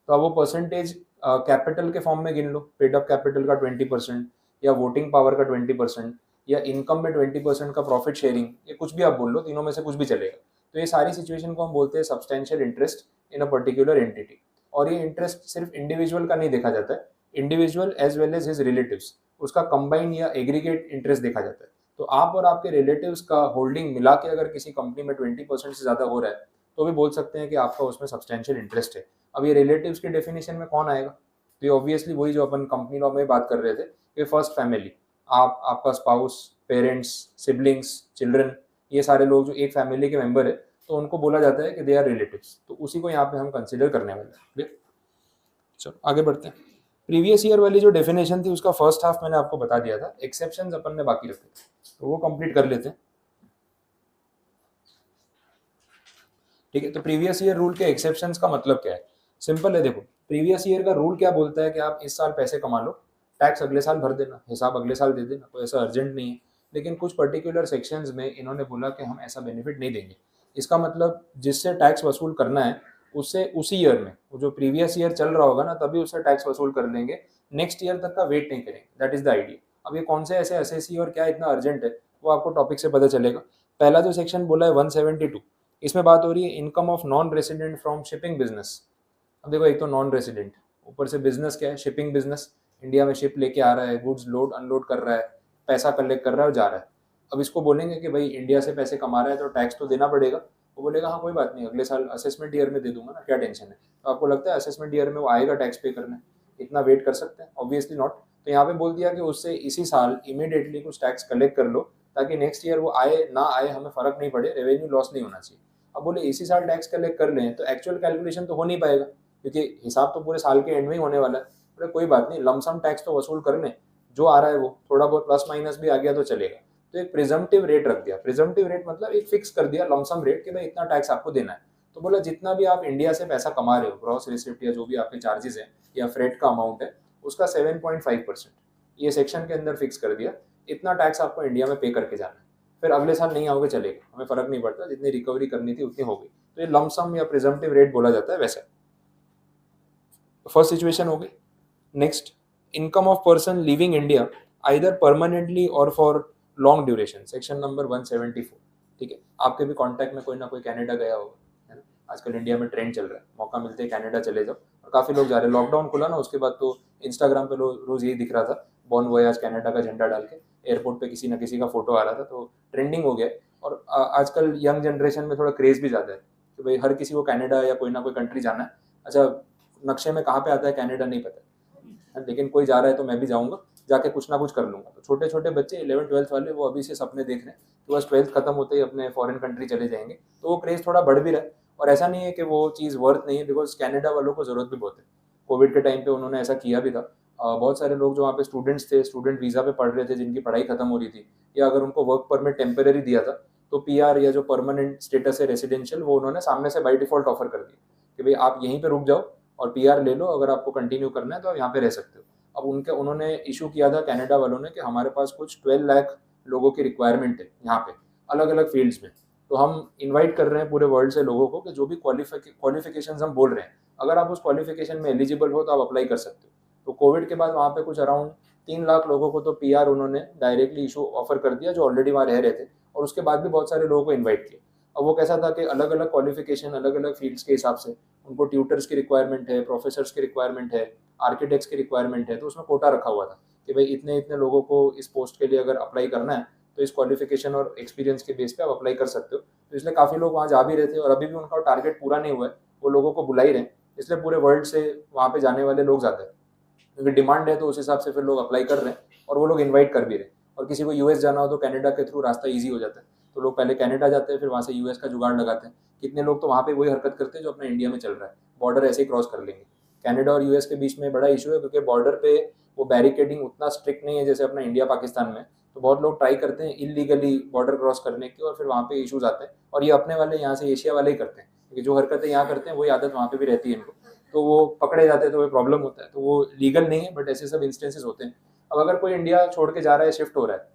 तो अब वो परसेंटेज कैपिटल के फॉर्म में गिन लो, पेड अप कैपिटल का 20% या वोटिंग पावर का 20% या इनकम में 20% का प्रॉफिट शेयरिंग, ये कुछ भी आप बोल लो, तीनों में से कुछ भी चलेगा। तो ये सारी सिचुएशन को हम बोलते हैं substantial interest in a particular entity. और ये इंटरेस्ट सिर्फ इंडिविजुअल का नहीं देखा जाता है, individual as well as his relatives, उसका कंबाइन या एग्रीगेट इंटरेस्ट देखा जाता है। तो आप और आपके रिलेटिव्स का होल्डिंग मिला के अगर किसी कंपनी में 20% से ज्यादा हो रहा है तो भी बोल सकते हैं कि आपका उसमें सब्सटेंशियल इंटरेस्ट है। अब ये रिलेटिव्स की डेफिनेशन में कौन आएगा, तो ये ऑब्वियसली वही जो अपन कंपनी लॉ में बात कर रहे थे, ये फर्स्ट फैमिली, आप, आपका स्पाउस, पेरेंट्स, सिबलिंग्स, चिल्ड्रन, ये सारे लोग जो एक फैमिली के मेंबर है तो उनको बोला जाता है कि दे आर रिलेटिव्स, तो उसी को यहाँ पे हम कंसिडर करने वाले हैं। क्लियर, चलो आगे बढ़ते हैं। प्रीवियस ईयर वाली जो डेफिनेशन थी उसका फर्स्ट हाफ मैंने आपको बता दिया था, एक्सेप्शंस अपन ने बाकी रखे थे तो वो कंप्लीट कर लेते हैं। ठीक है, तो प्रीवियस ईयर रूल के एक्सेप्शंस का मतलब क्या है, सिंपल है। देखो, प्रीवियस ईयर का रूल क्या बोलता है कि आप इस साल पैसे कमा लो, टैक्स अगले साल भर देना, हिसाब अगले साल दे देना, कोई ऐसा अर्जेंट नहीं है। लेकिन कुछ पर्टिकुलर सेक्शंस में इन्होंने बोला कि हम ऐसा बेनिफिट नहीं देंगे। इसका मतलब जिससे टैक्स वसूल करना है उससे उसी ईयर में, वो जो प्रीवियस ईयर चल रहा होगा ना तभी उससे टैक्स वसूल कर लेंगे, नेक्स्ट ईयर तक का वेट नहीं करेंगे। That is the idea. अब ये कौन से ऐसे एसएससी और क्या इतना अर्जेंट है वो आपको टॉपिक से पता चलेगा। पहला जो सेक्शन बोला है 172, इसमें बात हो रही है income of non resident from shipping business. अब देखो, एक तो नॉन रेसिडेंट, ऊपर से बिजनेस क्या है, शिपिंग बिजनेस, इंडिया में शिप लेके आ रहा है, गुड्स लोड अनलोड कर रहा है, पैसा कलेक्ट कर रहा है और जा रहा है। अब इसको बोलेंगे कि भाई इंडिया से पैसे कमा रहा है तो टैक्स तो देना पड़ेगा, वो बोलेगा हाँ कोई बात नहीं, अगले साल असेसमेंट ईयर में दे दूंगा ना, क्या टेंशन है। तो आपको लगता है असेसमेंट ईयर में वो आएगा टैक्स पे करने, इतना वेट कर सकते हैं? Obviously not. तो यहाँ पे बोल दिया कि उससे इसी साल इमीडिएटली कुछ टैक्स कलेक्ट कर लो ताकि नेक्स्ट ईयर वो आए ना आए हमें फर्क नहीं पड़े, रेवेन्यू लॉस नहीं होना चाहिए। अब बोले इसी साल टैक्स कलेक्ट कर लें तो एक्चुअल कैलकुलेशन तो हो नहीं पाएगा क्योंकि हिसाब तो पूरे साल के एंड में ही होने वाला है। बोले कोई बात नहीं, लमसम टैक्स तो वसूल कर लें, जो आ रहा है वो थोड़ा बहुत प्लस माइनस भी आ गया तो चलेगा। तो एक प्रिजम्पटिव रेट रख दिया, प्रिजम्पटिव रेट मतलब एक फिक्स कर दिया लमसम रेट कि भाई इतना टैक्स आपको देना है। तो बोला जितना भी आप इंडिया से पैसा कमा रहे हो, ग्रॉस रिसिप्ट या जो भी आपके चार्जेस है या फ्रेट का अमाउंट है, उसका 7.5% ये सेक्शन के अंदर फिक्स कर दिया, इतना टैक्स आपको इंडिया में पे करके जाना है। फिर अगले साल नहीं आओगे चलेगा, हमें फर्क नहीं पड़ता, जितनी रिकवरी करनी थी उतनी हो गई। तो ये लमसम या प्रिजम्पटिव रेट बोला जाता है वैसा। फर्स्ट सिचुएशन हो गई। Next, income of person living India either permanently or for long duration, section number 174। ठीक है, आपके भी कांटेक्ट में कोई ना कोई कनाडा गया होगा, है ना, आजकल इंडिया में ट्रेंड चल रहा है, मौका मिलते हैं कनाडा चले जाओ, और काफी लोग जा रहे हैं। लॉकडाउन खुला ना उसके बाद तो इंस्टाग्राम पे रोज यही दिख रहा था, बॉर्न वॉयाज कनाडा का झंडा डाल के एयरपोर्ट पे किसी ना किसी का फोटो आ रहा था, तो ट्रेंडिंग हो गया है। और आजकल यंग जनरेशन में थोड़ा क्रेज भी ज्यादा है कि भाई हर किसी को कनाडा या कोई ना कोई कंट्री जाना है। अच्छा, नक्शे में कहाँ पे आता है कनाडा नहीं पता, लेकिन कोई जा रहा है तो मैं भी जाऊँगा, जाके कुछ ना कुछ कर लूँगा। तो छोटे छोटे बच्चे 11th-12th वाले वो अभी से सपने देख रहे हैं कि बस 12th खत्म होते ही अपने फॉरेन कंट्री चले जाएंगे, तो वो क्रेज़ थोड़ा बढ़ भी रहा है। और ऐसा नहीं है कि वो चीज़ वर्थ नहीं है, बिकॉज कनाडा वालों को ज़रूरत भी बहुत है। कोविड के टाइम पे उन्होंने ऐसा किया भी था। बहुत सारे लोग जो वहाँ पे स्टूडेंट्स थे, स्टूडेंट वीज़ा पे पढ़ रहे थे, जिनकी पढ़ाई खत्म हो रही थी, या अगर उनको वर्क परमिट टेम्पररी दिया था, तो पीआर या जो परमानेंट स्टेटस है रेसिडेंशियल, वो उन्होंने सामने से बाय डिफॉल्ट ऑफर कर दिया कि भाई आप यहीं पे रुक जाओ और पीआर ले लो, अगर आपको कंटिन्यू करना है तो आप यहाँ पे रह सकते हो। अब उन्होंने इशू किया था कनाडा वालों ने कि हमारे पास कुछ 12 लाख लोगों की रिक्वायरमेंट है यहाँ पे, अलग अलग फील्ड्स में। तो हम इनवाइट कर रहे हैं पूरे वर्ल्ड से लोगों को कि जो भी क्वालिफिकेशन हम बोल रहे हैं, अगर आप उस क्वालिफिकेशन में एलिजिबल हो तो आप अप्लाई कर सकते हो। तो कोविड के बाद वहाँ पे कुछ अराउंड 3 लाख लोगों को तो पीआर उन्होंने डायरेक्टली इशू ऑफर कर दिया, जो ऑलरेडी वहाँ रह रहे थे, और उसके बाद भी बहुत सारे लोगों को इन्वाइट किया। अब वो कैसा था कि अलग अलग क्वालिफिकेशन, अलग अलग फील्ड्स के हिसाब से उनको ट्यूटर्स की रिक्वायरमेंट है, प्रोफेसर्स की रिक्वायरमेंट है, आर्किटेक्ट्स की रिक्वायरमेंट है, तो उसमें कोटा रखा हुआ था कि भाई इतने इतने लोगों को इस पोस्ट के लिए अगर अप्लाई करना है तो इस क्वालिफिकेशन और एक्सपीरियंस के बेस पे आप अप्लाई कर सकते हो। तो इसलिए काफ़ी लोग वहाँ जा भी रहे थे, और अभी भी उनका टारगेट पूरा नहीं हुआ है, वो लोगों को बुला ही रहे हैं। इसलिए पूरे वर्ल्ड से वहाँ पे जाने वाले लोग ज़्यादा है, क्योंकि डिमांड है, तो उस हिसाब से फिर लोग अप्लाई कर रहे हैं और वो लोग इन्वाइट कर भी रहे हैं। और किसी को यूएस जाना हो तो कनाडा के थ्रू रास्ता ईजी हो जाता है, तो लोग पहले कनाडा जाते हैं, फिर वहाँ से यूएस का जुगाड़ लगाते हैं। कितने लोग तो वहाँ पे वही हरकत करते हैं जो अपना इंडिया में चल रहा है, बॉर्डर ऐसे ही क्रॉस कर लेंगे। कनाडा और यूएस के बीच में बड़ा इशू है, क्योंकि बॉर्डर पे वो बैरिकेडिंग उतना स्ट्रिक्ट नहीं है जैसे अपना इंडिया पाकिस्तान में। तो बहुत लोग ट्राई करते हैं इलीगली बॉर्डर क्रॉस करने की, और फिर वहाँ पे इशूज आते हैं। और ये अपने वाले यहाँ से एशिया वाले ही करते हैं, क्योंकि जो हरकतें यहाँ करते हैं वही आदत वहाँ पे भी रहती है इनको, तो वो पकड़े जाते हैं, तो वो प्रॉब्लम होता है। तो वो लीगल नहीं है, बट ऐसे सब इंस्टेंसेस होते हैं। अब अगर कोई इंडिया छोड़ के जा रहा है, शिफ्ट हो रहा है,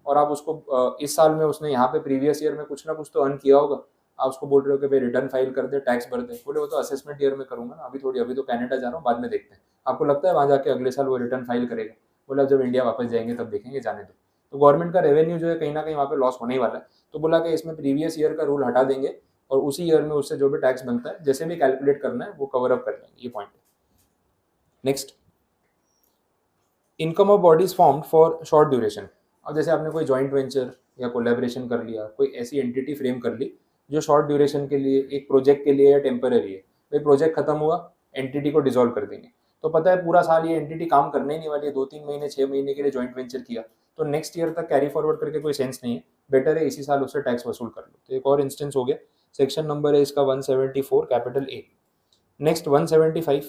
और आप उसको इस साल में उसने यहाँ पे प्रीवियस ईयर में कुछ ना कुछ तो अर्न किया होगा, आप उसको बोल रहे हो कि भाई रिटर्न फाइल कर दे, टैक्स भर दे, बोले वो तो असेसमेंट ईयर में करूंगा ना, अभी थोड़ी, अभी तो कनाडा जा रहा हूँ, बाद में देखते हैं। आपको लगता है वहाँ जाके अगले साल वो रिटर्न फाइल करेगा? बोला जब इंडिया वापस जाएंगे तब देखेंगे, जाने दो। तो गवर्नमेंट का रेवेन्यू जो है कहीं ना कहीं वहाँ पे लॉस होने ही वाला है। तो बोला कि इसमें प्रीवियस ईयर का रूल हटा देंगे, और उसी ईयर में उससे जो भी टैक्स बनता है, जैसे भी कैलकुलेट करना है, वो कवर अप कर लेंगे। ये point. Next, income of bodies formed for short duration. अब जैसे आपने कोई जॉइंट वेंचर या कोलैबोरेशन कर लिया, कोई ऐसी एंटिटी फ्रेम कर ली जो शॉर्ट ड्यूरेशन के लिए, एक प्रोजेक्ट के लिए या टेम्पररी है। भाई प्रोजेक्ट खत्म हुआ, एंटिटी को डिसॉल्व कर देंगे, तो पता है पूरा साल ये एंटिटी काम करने ही नहीं वाली है, 2-3 महीने 6 महीने के लिए जॉइंट वेंचर किया, तो नेक्स्ट ईयर तक कैरी फॉरवर्ड करके कोई सेंस नहीं है। बेटर है इसी साल उससे टैक्स वसूल कर लो। तो एक और इंस्टेंस हो गया, सेक्शन नंबर है इसका 174 capital A. Next 175,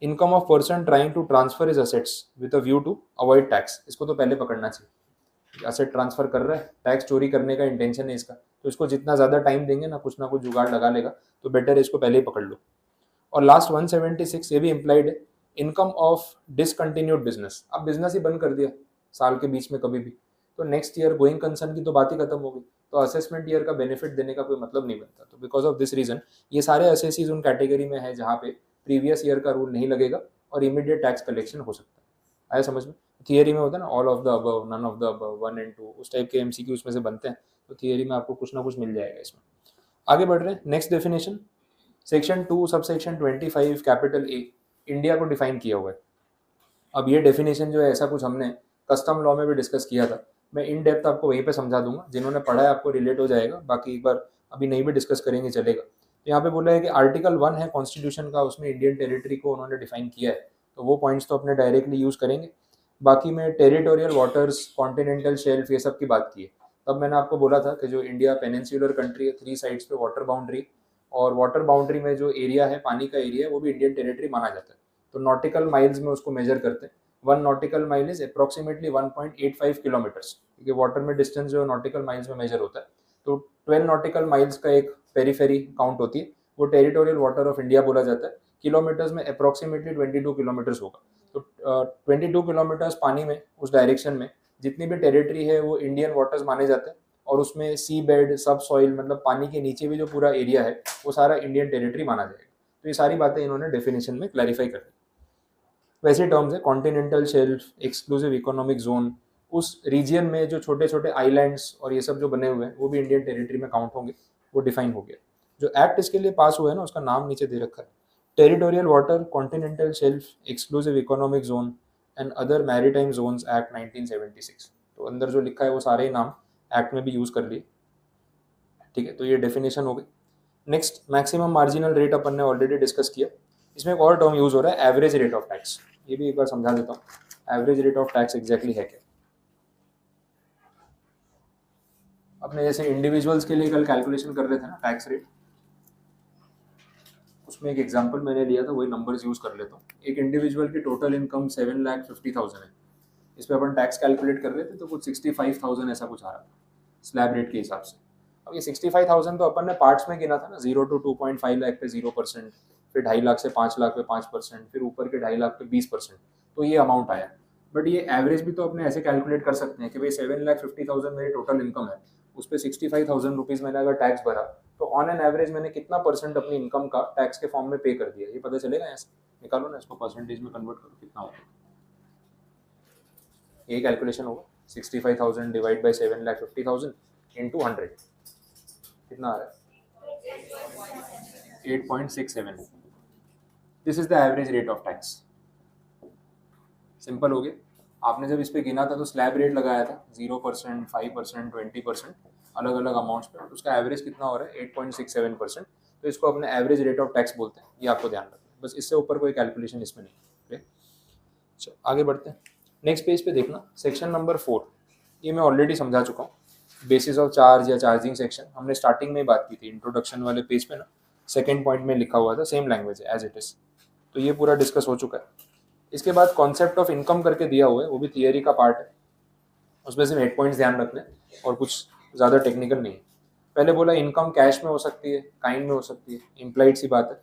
income of person trying to transfer is assets with a view to avoid tax. इसको तो पहले पकड़ना चाहिए। असेट ट्रांसफर कर रहा है, टैक्स चोरी करने का इंटेंशन है इसका, तो इसको जितना ज़्यादा टाइम देंगे ना, कुछ ना कुछ जुगाड़ लगा लेगा, तो बेटर है इसको पहले ही पकड़ लो। और लास्ट 176, ये भी इम्प्लाइड है, इनकम ऑफ डिसकंटिन्यूड बिजनेस। अब बिजनेस ही बंद कर दिया साल के बीच में कभी भी, तो नेक्स्ट ईयर गोइंग कंसर्न की तो बात ही खत्म हो गई, तो असेसमेंट ईयर का बेनिफिट देने का कोई मतलब नहीं बनता। तो बिकॉज ऑफ दिस रीजन ये सारे असेसीज उन कैटेगरी में है जहाँ पे प्रीवियस ईयर का रूल नहीं लगेगा और इमीडिएट टैक्स कलेक्शन हो सकता है। आया समझ में? थियरी में होता है ना, all of the above, none of the above, 1 and 2, उस टाइप के एमसीक्यू उसमें से बनते हैं, तो थियरी में आपको कुछ ना कुछ मिल जाएगा इसमें। आगे बढ़ रहे हैं, next definition, section 2 subsection 25 capital A, India को डिफाइन किया हुआ है। अब ये डेफिनेशन जो है, ऐसा कुछ हमने कस्टम लॉ में भी डिस्कस किया था, मैं इन डेप्थ आपको वहीं पे समझा दूंगा, जिन्होंने पढ़ा है आपको रिलेट हो जाएगा, बाकी एक बार अभी नहीं भी डिस्कस करेंगे चलेगा। तो यहाँ पे बोला है कि आर्टिकल 1 है कॉन्स्टिट्यूशन का, उसमें इंडियन टेरिटरी को उन्होंने डिफाइन किया है, तो वो पॉइंट्स तो अपने डायरेक्टली यूज करेंगे। बाकी में टेरिटोरियल वाटर्स, कॉन्टिनेंटल शेल्फ, ये सब की बात की है। तब मैंने आपको बोला था कि जो इंडिया पेनिनसुलर कंट्री है, 3 साइड्स पे वाटर बाउंड्री, और वाटर बाउंड्री में जो एरिया है, पानी का एरिया है, वो भी इंडियन टेरिटरी माना जाता है। तो नॉटिकल माइल्स में उसको मेजर करते हैं। 1 nautical mile is approximately 1.85 kilometres, क्योंकि वाटर में डिस्टेंस जो नॉटिकल माइल्स में मेजर होता है। तो 12 नॉटिकल माइल्स का एक पेरीफेरी काउंट होती है, वो टेरिटोरियल वाटर ऑफ इंडिया बोला जाता है। किलोमीटर्स में अप्रॉक्सीमेटली 22 किलोमीटर्स होगा। तो 22 किलोमीटर्स पानी में, उस डायरेक्शन में जितनी भी टेरिटरी है वो इंडियन वाटर्स माने जाते हैं, और उसमें सी बेड, सब सॉइल, मतलब पानी के नीचे भी जो पूरा एरिया है वो सारा इंडियन टेरिटरी माना जाएगा। तो ये सारी बातें इन्होंने डेफिनेशन में क्लैरिफाई कर दी। वैसे टर्म्स है, continental shelf, exclusive economic zone, उस रीजियन में जो छोटे छोटे आइलैंड्स और ये सब जो बने हुए हैं वो भी इंडियन टेरिटरी में काउंट होंगे, वो डिफाइन हो गया। जो एक्ट इसके लिए पास हुआ है ना, उसका नाम नीचे दे रखा है, territorial water, continental shelf, exclusive economic zone and other maritime zones act 1976। तो अंदर जो लिखा है वो सारे ही नाम एक्ट में भी यूज कर लिए। ठीक है, तो ये डेफिनेशन हो गई। नेक्स्ट, मैक्सिमम मार्जिनल रेट अपन ने ऑलरेडी डिस्कस किया। इसमें एक और टर्म यूज हो रहा है, एवरेज रेट ऑफ टैक्स। ये भी एक बार समझा देता हूँ average rate of tax exactly है क्या। अपने जैसे इंडिविजुअल्स के लिए कल कैलकुलेशन कर रहे थे ना टैक्स रेट, उसमें एक एग्जांपल मैंने लिया था, वही नंबर्स यूज कर लेता हूँ। एक इंडिविजुअल की टोटल इनकम 7,50,000 है, इस पर अपन टैक्स कैलकुलेट कर रहे थे तो कुछ 65,000 ऐसा कुछ आ रहा था स्लैब रेट के हिसाब से। अब ये 65,000 तो अपन ने पार्ट्स में गिना था ना, 0 to 2.5 लाख पे 0%, फिर 2.5 लाख से 5 लाख पे 5%, फिर ऊपर के 2.5 लाख पे 20%, तो ये अमाउंट आया। बट ये एवरेज भी तो अपने ऐसे कैलकुलेट कर सकते हैं कि भाई 7,50,000 मेरी टोटल इनकम है, उस पर 65,000 रुपीज़ मैंने अगर टैक्स भरा तो ऑन एन एवरेज मैंने कितना परसेंट अपनी इनकम का टैक्स के फॉर्म में पे कर दिया, ये पता चलेगा। यहाँ से निकालो ना, इसको परसेंटेज में कन्वर्ट करो कितना होगा, ये कैलकुलेशन होगा 65,000 डिवाइड बाई 7,50,000 इंटू 100, कितना आ रहा है 8.67। This is the average rate of tax. Simple हो गया। आपने जब इस पे गिना था तो स्लैब रेट लगाया था 0%, 5%, 20%, अलग अलग अमाउंट्स पे, उसका एवरेज कितना हो रहा है 8.67%। तो इसको अपने एवरेज रेट ऑफ टैक्स बोलते हैं, ये आपको ध्यान रखना है, बस इससे ऊपर कोई कैलकुलेशन इसमें नहीं। चलो आगे बढ़ते हैं। नेक्स्ट पेज पे देखना सेक्शन नंबर 4, ये मैं ऑलरेडी समझा चुका हूँ, बेसिस ऑफ चार्ज या चार्जिंग सेक्शन हमने स्टार्टिंग में ही बात की थी इंट्रोडक्शन वाले पेज पे ना, सेकेंड पॉइंट में लिखा हुआ था सेम लैंग्वेज है एज इट इज, तो ये पूरा डिस्कस हो चुका है। इसके बाद कॉन्सेप्ट ऑफ इनकम करके दिया हुआ है, वो भी थियरी का पार्ट है, उसमें सिर्फ 8 पॉइंट्स ध्यान रखने और कुछ ज़्यादा टेक्निकल नहीं है। पहले बोला इनकम कैश में हो सकती है, काइंड में हो सकती है, इम्प्लाइड सी बात है।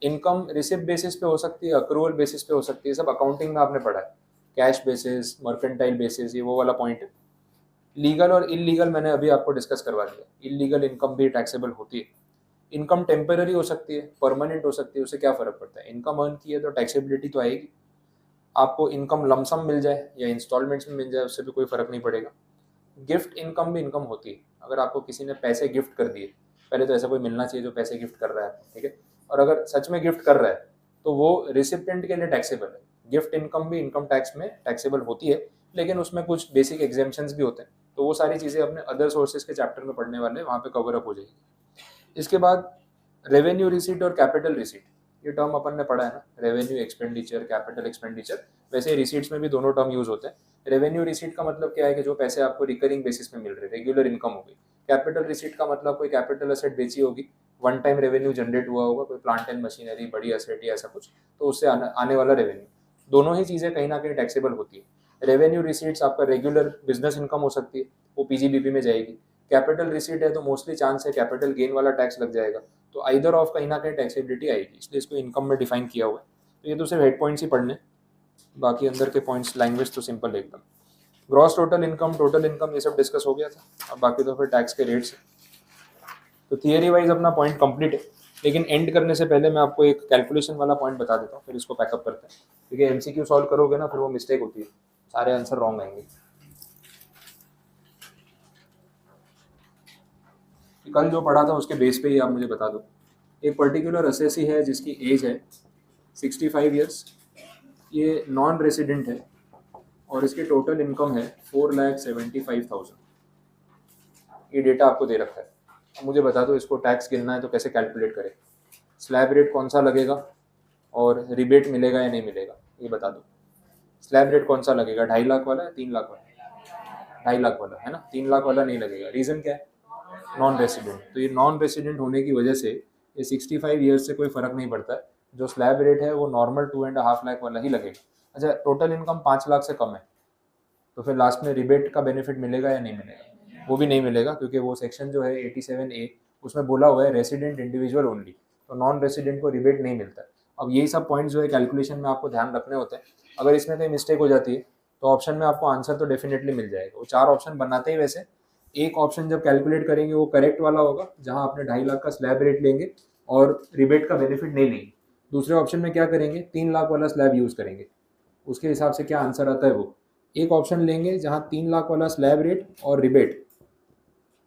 इनकम रिसिप्ट बेसिस पे हो सकती है, अक्रूवल बेसिस पे हो सकती है, सब अकाउंटिंग में आपने पढ़ा है, कैश बेसिस, मर्केंटाइल बेसिस, ये वो वाला पॉइंट है। लीगल और इलीगल मैंने अभी आपको डिस्कस करवा दिया, इलीगल इनकम भी टैक्सेबल होती है। इनकम टेम्पररी हो सकती है, परमानेंट हो सकती है, उससे क्या फ़र्क पड़ता है, इनकम अर्न की है तो टैक्सेबिलिटी तो आएगी। आपको इनकम लमसम मिल जाए या इंस्टॉलमेंट्स में मिल जाए, उससे भी कोई फ़र्क नहीं पड़ेगा। गिफ्ट इनकम भी इनकम होती है, अगर आपको किसी ने पैसे गिफ्ट कर दिए, पहले तो ऐसा कोई मिलना चाहिए जो पैसे गिफ्ट कर रहा है, ठीक है, और अगर सच में गिफ्ट कर रहा है तो वो रिसिपिएंट के लिए टैक्सेबल है। गिफ्ट इनकम भी इनकम टैक्स में टैक्सेबल होती है, लेकिन उसमें कुछ बेसिक एग्जेम्पशंस भी होते हैं, तो वो सारी चीज़ें अपने अदर सोर्सेज के चैप्टर में पढ़ने वाले वहाँ पे कवर अप हो जाएगी। इसके बाद रेवेन्यू रिसीट और कैपिटल रिसीट, ये टर्म अपन ने पढ़ा है ना, रेवेन्यू एक्सपेंडिचर, कैपिटल एक्सपेंडिचर, वैसे रिसीट्स में भी दोनों टर्म यूज होते हैं। रेवेन्यू रिसीट का मतलब क्या है कि जो पैसे आपको रिकरिंग बेसिस पे मिल रहे, रेगुलर इनकम होगी। कैपिटल रिसीट का मतलब कोई कैपिटल असेट बेची होगी, वन टाइम रेवेन्यू जनरेट हुआ होगा, कोई प्लांट एंड मशीनरी, बड़ी असेट या ऐसा कुछ, तो उससे आने वाला रेवेन्यू। दोनों ही चीज़ें कहीं ना कहीं टैक्सेबल होती है। रेवेन्यू रिसीट्स आपका रेगुलर बिजनेस इनकम हो सकती है, वो पीजीबीपी में जाएगी। कैपिटल रिसीट है तो मोस्टली चांस है कैपिटल गेन वाला टैक्स लग जाएगा, तो आइदर ऑफ कहीं ना कहीं टैक्सेबिलिटी आएगी, इसलिए इसको इनकम में डिफाइन किया हुआ है। तो ये तो सिर्फ हेड पॉइंट्स ही पढ़ने, बाकी अंदर के पॉइंट्स लैंग्वेज तो सिंपल एकदम। Gross total income, total income, ये सब डिस्कस हो गया था, अब बाकी तो फिर टैक्स के रेट्स है। तो थियरी वाइज अपना पॉइंट कंप्लीट है, लेकिन एंड करने से पहले मैं आपको एक कैलकुलेशन वाला पॉइंट बता देता हूँ, फिर इसको पैकअप करते हैं, क्योंकि एमसीक्यू सॉल्व करोगे ना फिर वो मिस्टेक होती है, सारे आंसर रॉन्ग आएंगे। कल जो पढ़ा था उसके बेस पे ही आप मुझे बता दो। एक पर्टिकुलर असेसी है जिसकी एज है 65 ईयर्स, ये नॉन रेसिडेंट है और इसकी टोटल इनकम है 4,75,000। ये डेटा आपको दे रखा है। अब मुझे बता दो इसको टैक्स गिनना है तो कैसे कैलकुलेट करें, स्लैब रेट कौन सा लगेगा और रिबेट मिलेगा या नहीं मिलेगा, ये बता दो। स्लैब रेट कौन सा लगेगा, 2.5 लाख वाला है, 3 लाख वाला? 2.5 लाख वाला है ना, 3 लाख वाला नहीं लगेगा। रीज़न क्या है, नॉन रेसिडेंट। तो ये नॉन रेसिडेंट होने की वजह से ये 65 ईयर्स से कोई फ़र्क नहीं पड़ता है, जो स्लैब रेट है वो नॉर्मल 2.5 लाख वाला ही लगेगा। अच्छा, टोटल इनकम 5 लाख से कम है तो फिर लास्ट में रिबेट का बेनिफिट मिलेगा या नहीं मिलेगा, वो भी नहीं मिलेगा, क्योंकि वो सेक्शन जो है 87A उसमें बोला हुआ है रेसिडेंट इंडिविजुअल ओनली, तो नॉन रेसिडेंट को रिबेट नहीं मिलता है। अब यही सब पॉइंट्स जो है कैलकुलेशन में आपको ध्यान रखने होते हैं, अगर इसमें कहीं मिस्टेक हो जाती है तो ऑप्शन में आपको आंसर तो डेफिनेटली मिल जाएगा। वो 4 ऑप्शन बनाते ही वैसे, एक ऑप्शन जब कैलकुलेट करेंगे वो करेक्ट वाला होगा जहां आपने 2.5 लाख का स्लैब रेट लेंगे और रिबेट का बेनिफिट नहीं लेंगे। दूसरे ऑप्शन में क्या करेंगे, 3 लाख वाला स्लैब यूज़ करेंगे, उसके हिसाब से क्या आंसर आता है वो। एक ऑप्शन लेंगे जहां 3 लाख वाला स्लैब रेट और रिबेट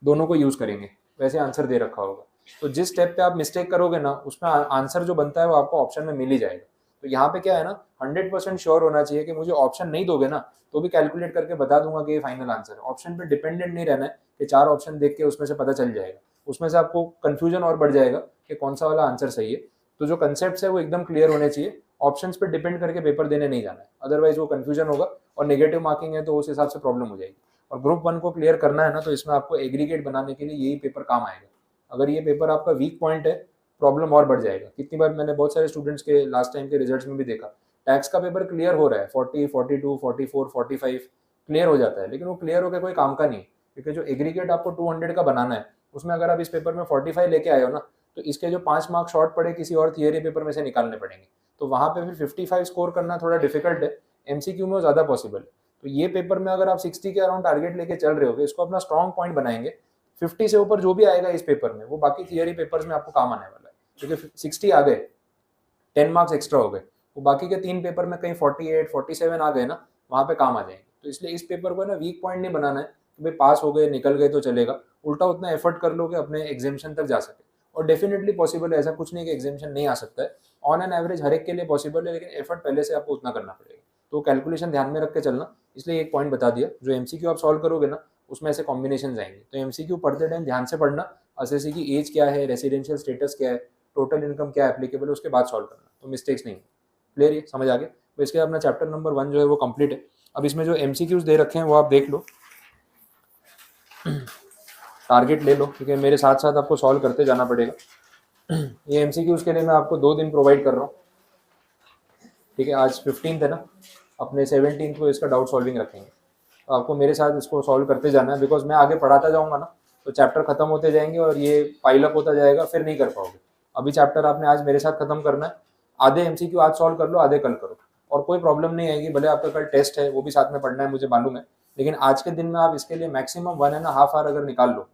दोनों को यूज़ करेंगे, वैसे आंसर दे रखा होगा। तो जिस स्टेप पे आप मिस्टेक करोगे ना उसमें आंसर जो बनता है वो आपको ऑप्शन में मिल ही जाएगा। तो यहाँ पे क्या है ना, 100% श्योर होना चाहिए कि मुझे ऑप्शन नहीं दोगे ना तो भी कैलकुलेट करके बता दूंगा कि ये फाइनल आंसर है। ऑप्शन पे डिपेंडेंट नहीं रहना है कि 4 ऑप्शन देख के उसमें से पता चल जाएगा, उसमें से आपको कन्फ्यूजन और बढ़ जाएगा कि कौन सा वाला आंसर सही है। तो जो कंसेप्ट है वो एकदम क्लियर होने चाहिए ऑप्शंस पे डिपेंड करके पेपर देने नहीं जाना है, अदरवाइज वो कंफ्यूजन होगा और नेगेटिव मार्किंग है तो उस हिसाब से प्रॉब्लम हो जाएगी। और ग्रुप 1 को क्लियर करना है ना, तो इसमें आपको एग्रीगेट बनाने के लिए यही पेपर काम आएगा। अगर ये पेपर आपका वीक पॉइंट है, प्रॉब्लम और बढ़ जाएगा। कितनी बार मैंने बहुत सारे स्टूडेंट्स के लास्ट टाइम के रिजल्ट्स में भी देखा, टैक्स का पेपर क्लियर हो रहा है 40, 42, 44, 45 क्लियर हो जाता है, लेकिन वो क्लियर होकर कोई काम का नहीं है, क्योंकि जो एग्रीगेट आपको 200 का बनाना है, उसमें अगर आप इस पेपर में 45 लेके आए हो ना, तो इसके जो 5 मार्क्स शॉर्ट पड़े किसी और थियरी पेपर में से निकालने पड़ेंगे, तो वहां पे फिर 55 स्कोर करना थोड़ा डिफिकल्ट है। एमसीक्यू में वो ज्यादा पॉसिबल है। तो ये पेपर में अगर आप 60 के अराउंड टारगेट लेके चल रहे हो, इसको अपना स्ट्रॉन्ग पॉइंट बनाएंगे। 50 से ऊपर जो भी आएगा इस पेपर में, वो बाकी थियरी पेपर्स में आपको काम आने वाला है, क्योंकि 60 आ गए, 10 मार्क्स एक्स्ट्रा हो गए, वो बाकी के 3 पेपर में कहीं 48, 47 आ गए ना, वहां पे काम आ जाएंगे। तो इसलिए इस पेपर को ना वीक पॉइंट नहीं बनाना है कि भाई पास हो गए निकल गए तो चलेगा, उल्टा उतना एफर्ट कर लो कि अपने एग्जामिशन तक जा सके। और डेफिनेटली पॉसिबल है, ऐसा कुछ नहीं कि एग्जामिशन नहीं आ सकता है, ऑन एन एवरेज हर एक के लिए पॉसिबल है, लेकिन एफर्ट पहले से आपको उतना करना पड़ेगा। तो कैलकुलेशन ध्यान में रख के चलना, इसलिए एक पॉइंट बता दिया। जो एमसीक्यू आप सॉल्व करोगे ना, उसमें ऐसे कॉम्बिनेशन आएंगे, तो एमसीक्यू पढ़ते टाइम ध्यान से पढ़ना, एसएससी की एज क्या है, रेसिडेंशियल स्टेटस क्या है, टोटल इनकम क्या एप्लीकेबल है, उसके बाद सॉल्व करना, तो मिस्टेक्स नहीं। क्लियर, ये समझ आ गया। तो इसके अपना चैप्टर नंबर 1 जो है वो कंप्लीट है। अब इसमें जो एमसीक्यूज दे रखे हैं वो आप देख लो, टारगेट ले लो, क्योंकि मेरे साथ साथ आपको सॉल्व करते जाना पड़ेगा। ये एमसीक्यूज के लिए मैं आपको 2 दिन प्रोवाइड कर रहा हूँ, ठीक है। आज 15 है ना, अपने 17 को इसका डाउट सॉल्विंग रखेंगे, तो आपको मेरे साथ इसको सॉल्व करते जाना है, बिकॉज मैं आगे पढ़ाता जाऊंगा ना, तो चैप्टर खत्म होते जाएंगे और ये पाइलअप होता जाएगा, फिर नहीं कर पाओगे। अभी चैप्टर आपने आज मेरे साथ खत्म करना है, आधे एमसीक्यू आज सॉल्व कर लो, आधे कल करो, और कोई प्रॉब्लम नहीं आएगी। भले आपका कल टेस्ट है, वो भी साथ में पढ़ना है, मुझे मालूम है, लेकिन आज के दिन में आप इसके लिए मैक्सिमम 1.5 आवर अगर निकाल लो,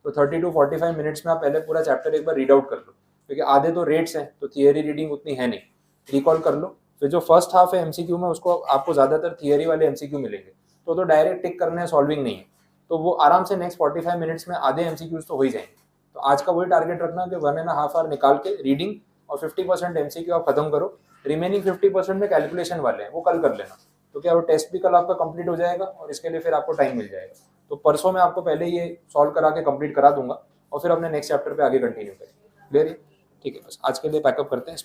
तो 30 to 45 मिनट्स में आप पहले पूरा चैप्टर एक बार रीड आउट कर लो, क्योंकि आधे तो रेट्स हैं, तो थियरी रीडिंग उतनी है नहीं, रिकॉल कर लो। फिर जो फर्स्ट हाफ है एमसीक्यू में, उसको आपको ज्यादातर थियरी वाले एमसीक्यू मिलेंगे, तो डायरेक्ट टिक करने हैं, सॉल्विंग नहीं है, तो वो आराम से नेक्स्ट 45 मिनट्स में आधे एमसीक्यूज तो हो ही जाएंगे। तो आज का वही टारगेट रखना कि 1.5 आवर निकाल के रीडिंग और 50% एमसीक्यू आप खत्म करो। रिमेनिंग 50% में कैलकुलेशन वाले हैं, वो कल कर लेना, तो क्या वो टेस्ट भी कल आपका कंप्लीट हो जाएगा और इसके लिए फिर आपको टाइम मिल जाएगा। तो परसों मैं आपको पहले ये सॉल्व करा के कंप्लीट करा दूंगा और फिर अपने नेक्स्ट चैप्टर पे आगे कंटिन्यू करेंगे। क्लियर है? ठीक है, बस आज के लिए पैकअप करते हैं।